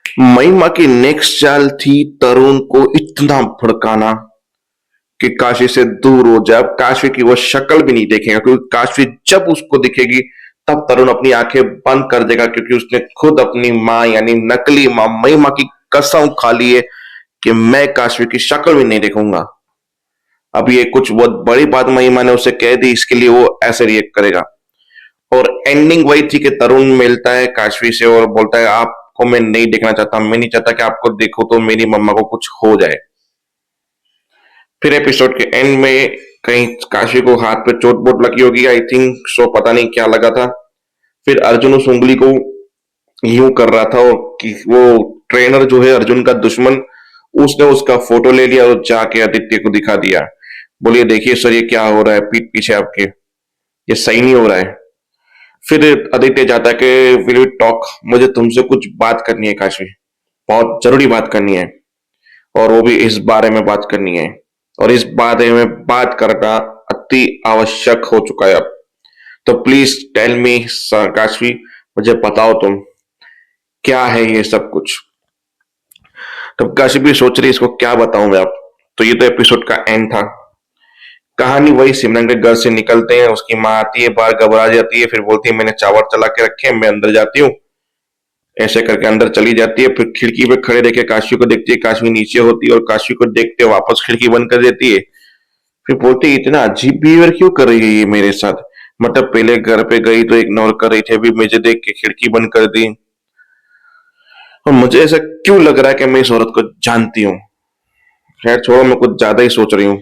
महिमा की नेक्स्ट चाल थी तरुण को इतना भड़काना कि काशी से दूर हो जाए। अब काशी की वो शक्ल भी नहीं देखेगा, क्योंकि काशी जब उसको दिखेगी तब तरुण अपनी आंखें बंद कर देगा, क्योंकि उसने खुद अपनी माँ यानी नकली माँ महिमा की कसम खा ली है कि मैं काशी की शक्ल भी नहीं देखूंगा। अब ये कुछ बहुत बड़ी बात महिमा ने उसे कह दी, इसके लिए वो ऐसे रिएक्ट करेगा। और एंडिंग वही थी कि तरुण मिलता है काशवी से और बोलता है आपको मैं नहीं देखना चाहता, मैं नहीं चाहता कि आपको देखो तो मेरी मम्मा को कुछ हो जाए। फिर एपिसोड के एंड में कहीं काशी को हाथ पे चोट वोट लगी होगी, आई थिंक सो, पता नहीं क्या लगा था। फिर अर्जुन उस उंगली को यूं कर रहा था, और कि वो ट्रेनर जो है अर्जुन का दुश्मन, उसने उसका फोटो ले लिया और जाके आदित्य को दिखा दिया। बोलिए देखिए सर ये क्या हो रहा है पीठ पीछे आपके, ये सही नहीं हो रहा है। फिर आदित्य जाता है कि विल वी टॉक, मुझे तुमसे कुछ बात करनी है काशी, बहुत जरूरी बात करनी है, और वो भी इस बारे में बात करनी है, और इस बारे में बात करना अति आवश्यक हो चुका है अब। तो प्लीज टेल मी काशी, मुझे बताओ तुम क्या है ये सब कुछ। तब काशी भी सोच रही इसको क्या बताऊं मैं अब। तो ये तो एपिसोड का एंड था। कहानी वही, सिमरन के घर से निकलते हैं, उसकी माँ आती है, बाहर घबरा जाती है, फिर बोलती है मैंने चावल चला के रखे हैं, मैं अंदर जाती हूँ। ऐसे करके अंदर चली जाती है, फिर खिड़की पे खड़े देखे काशी को देखती है, काशी नीचे होती है और काशी को देखते वापस खिड़की बंद कर देती है। फिर बोलती है इतना अजीब बिहेवियर क्यों कर रही है ये मेरे साथ, मतलब पहले घर पे गई तो इग्नोर कर रही थी, अभी मुझे देख के खिड़की बंद कर दी। और मुझे ऐसा क्यों लग रहा है कि मैं इस औरत को जानती हूँ। खैर छोड़ो, मैं कुछ ज्यादा ही सोच रही हूँ,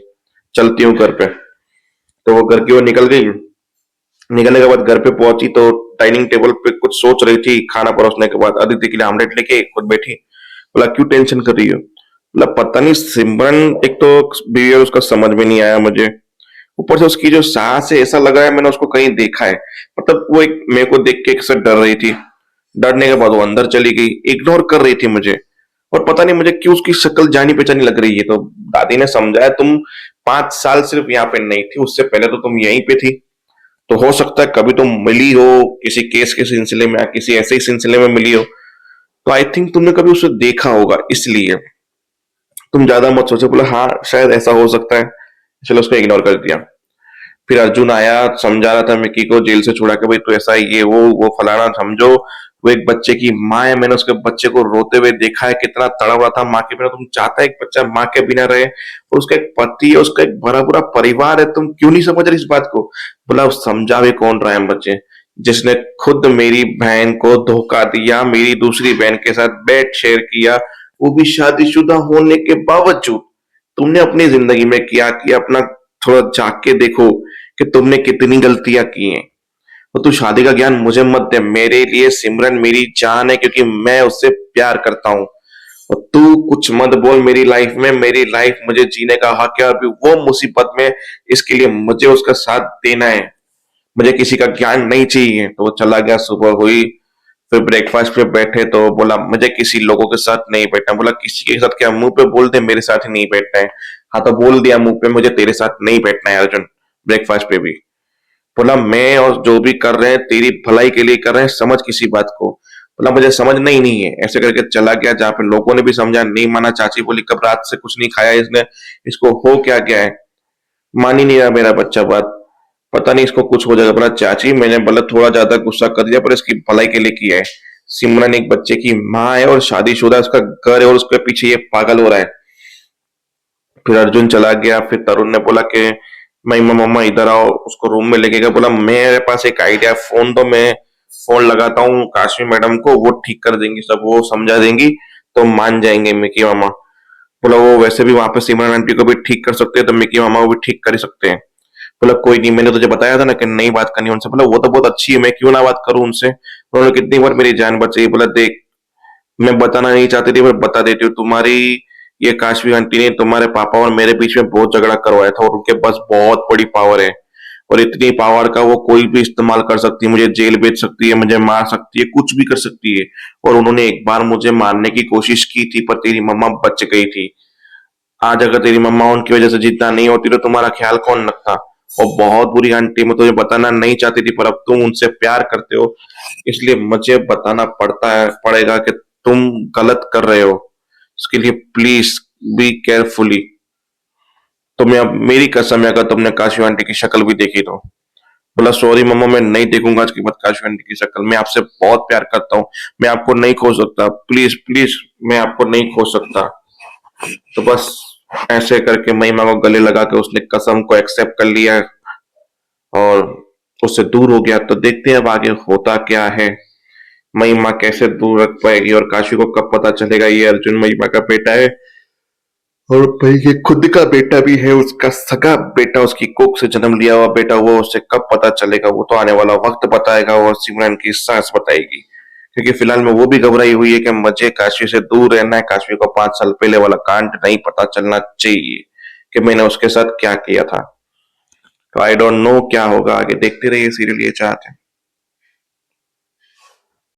चलती हूँ घर पे। तो वो घर की ओर निकल गई। निकलने के बाद घर पे पहुंची तो डाइनिंग टेबल पे कुछ सोच रही थी, खाना परोसने के बाद अदिति के लिए आमलेट लेके खुद बैठी। बोला क्यों टेंशन कर रही हो। बोला पता नहीं सिमरन, एक तो बिहेवियर उसका समझ में नहीं आया मुझे, ऊपर से उसकी जो सास है ऐसा लग रहा है मैंने उसको कहीं देखा है। मतलब वो एक मेरे को देख के एक से डर रही थी, डरने के बाद वो अंदर चली गई, इग्नोर कर रही थी मुझे। और पता नहीं मुझे क्यों उसकी शक्ल जानी पहचानी लग रही है। तो दादी ने समझाया तुम 5 साल सिर्फ यहाँ पे नहीं थी, उससे पहले तो तुम यहीं पे थी, तो हो सकता है कभी तुम मिली हो किसी केस के सिलसिले में या किसी ऐसे ही सिलसिले में मिली हो, तो आई थिंक तुमने कभी उसे देखा होगा, इसलिए तुम ज्यादा मत सोचो। बोला हाँ शायद ऐसा हो सकता है, चलो उसको इग्नोर कर दिया। फिर अर्जुन आया, समझा रहा था मिक्की को जेल से छुड़ा के, भाई तू ऐसा है, ये वो फलाना समझो, वो एक बच्चे की माँ है, मैंने उसके बच्चे को रोते हुए देखा है, कितना तड़प रहा था माँ के बिना। तुम चाहता है एक बच्चा माँ के बिना रहे, और उसका एक पति है, उसका एक भरा पूरा परिवार है, तुम क्यों नहीं समझ रही इस बात को। बोला समझा भी कौन रहा है बच्चे, जिसने खुद मेरी बहन को धोखा दिया, मेरी दूसरी बहन के साथ बेड शेयर किया, वो भी शादीशुदा होने के बावजूद। तुमने अपनी जिंदगी में क्या किया, अपना थोड़ा झांक के देखो कि तुमने कितनी गलतियां की हैं। तो तू शादी का ज्ञान मुझे मत दे, मेरे लिए सिमरन मेरी जान है, क्योंकि मैं उससे प्यार करता हूँ। और तू कुछ मत बोल मेरी लाइफ में, मेरी लाइफ मुझे जीने का हक है, अभी वो मुसीबत में, इसके लिए मुझे उसका साथ देना है, मुझे किसी का ज्ञान नहीं चाहिए। तो वो चला गया, सुबह हुई, फिर ब्रेकफास्ट पे बैठे तो बोला मुझे किसी लोगों के साथ नहीं बैठना। बोला किसी के साथ क्या, मुंह पे बोल दे मेरे साथ ही नहीं बैठना है। हाँ तो बोल दिया मुंह पे, मुझे तेरे साथ नहीं बैठना है अर्जुन, ब्रेकफास्ट पे भी। बोला मैं और जो भी कर रहे हैं तेरी भलाई के लिए कर रहे हैं, समझ किसी बात को। बोला मुझे समझना ही नहीं है, ऐसे करके चला गया। जहाँ पे लोगों ने भी समझा, नहीं माना। चाची बोली कब रात से कुछ नहीं खाया इसने, इसको हो क्या गया है। मान ही नहीं रहा मेरा बच्चा बात, पता नहीं इसको कुछ हो जाएगा। बोला चाची मैंने बोला थोड़ा ज्यादा गुस्सा कर दिया, पर इसकी भलाई के लिए किया है। सिमरन एक बच्चे की माँ है और शादीशुदा, उसका घर है, और उसके पीछे ये पागल हो रहा है। फिर अर्जुन चला गया। फिर तरुण ने बोला कि महिमा मम्मा इधर आओ, उसको रूम में लेके गया। बोला मेरे पास एक आइडिया, फोन दो, मैं फोन लगाता हूँ काश्मी मैडम को, वो ठीक कर देंगी सब, वो समझा देंगी, तो मान जाएंगे मिकी मामा। बोला वो वैसे भी वहां पे सिमरन आंटी को भी ठीक कर सकते हैं, तो मिकी मामा को भी ठीक कर ही सकते हैं। बोला कोई नहीं, मैंने तुझे बताया था ना कि नहीं बात करनी उनसे। बोला वो तो बहुत अच्छी है, मैं क्यों ना बात करूं उनसे, उन्होंने कितनी बार मेरी जान बचाई। बोला देख मैं बताना नहीं चाहती थी पर बता देती हूँ, तुम्हारी ये काशवी आंटी ने तुम्हारे पापा और मेरे बीच में बहुत झगड़ा करवाया था, और उनके पास बहुत बड़ी पावर है, और इतनी पावर का वो कोई भी इस्तेमाल कर सकती है, मुझे जेल भेज सकती है, मुझे मार सकती है, कुछ भी कर सकती है। और उन्होंने एक बार मुझे मारने की कोशिश की थी, पर तेरी मम्मा बच गई थी। आज अगर तेरी मम्मा उनकी वजह से जिंदा नहीं होती तो तुम्हारा ख्याल कौन रखता। और बहुत बुरी आंटी, मैं तुझे बताना नहीं चाहती थी, पर अब तुम उनसे प्यार करते हो, इसलिए मुझे बताना पड़ता है, पड़ेगा कि तुम गलत कर रहे हो, उसके लिए प्लीज बी केयरफुली। तुम्हें अब मेरी कसम है, अगर तुमने काशी आंटी की शक्ल भी देखी तो। बोला सॉरी मम्मा, मैं नहीं देखूंगा आज के बाद काशी आंटी की शक्ल, मैं आपसे बहुत प्यार करता हूँ, मैं आपको नहीं खो सकता, प्लीज प्लीज मैं आपको नहीं खो सकता। तो बस ऐसे करके महिमा को गले लगा के उसने कसम को एक्सेप्ट कर लिया और उससे दूर हो गया। तो देखते हैं अब आगे होता क्या है, महिमा कैसे दूर रख पाएगी और काशी को कब पता चलेगा ये अर्जुन महिमा का बेटा है और भाई ये खुद का बेटा भी है, उसका सगा बेटा, उसकी कोख से जन्म लिया हुआ बेटा, वो उसे कब पता चलेगा वो तो आने वाला वक्त बताएगा और सिमरन की सांस बताएगी। क्योंकि फिलहाल में वो भी घबराई हुई है कि मुझे काशी से दूर रहना है, काशी को 5 साल पहले वाला कांड नहीं पता चलना चाहिए कि मैंने उसके साथ क्या किया था। तो आई डोंट नो क्या होगा आगे, देखते रहिए सीरियल ये चाहते हैं।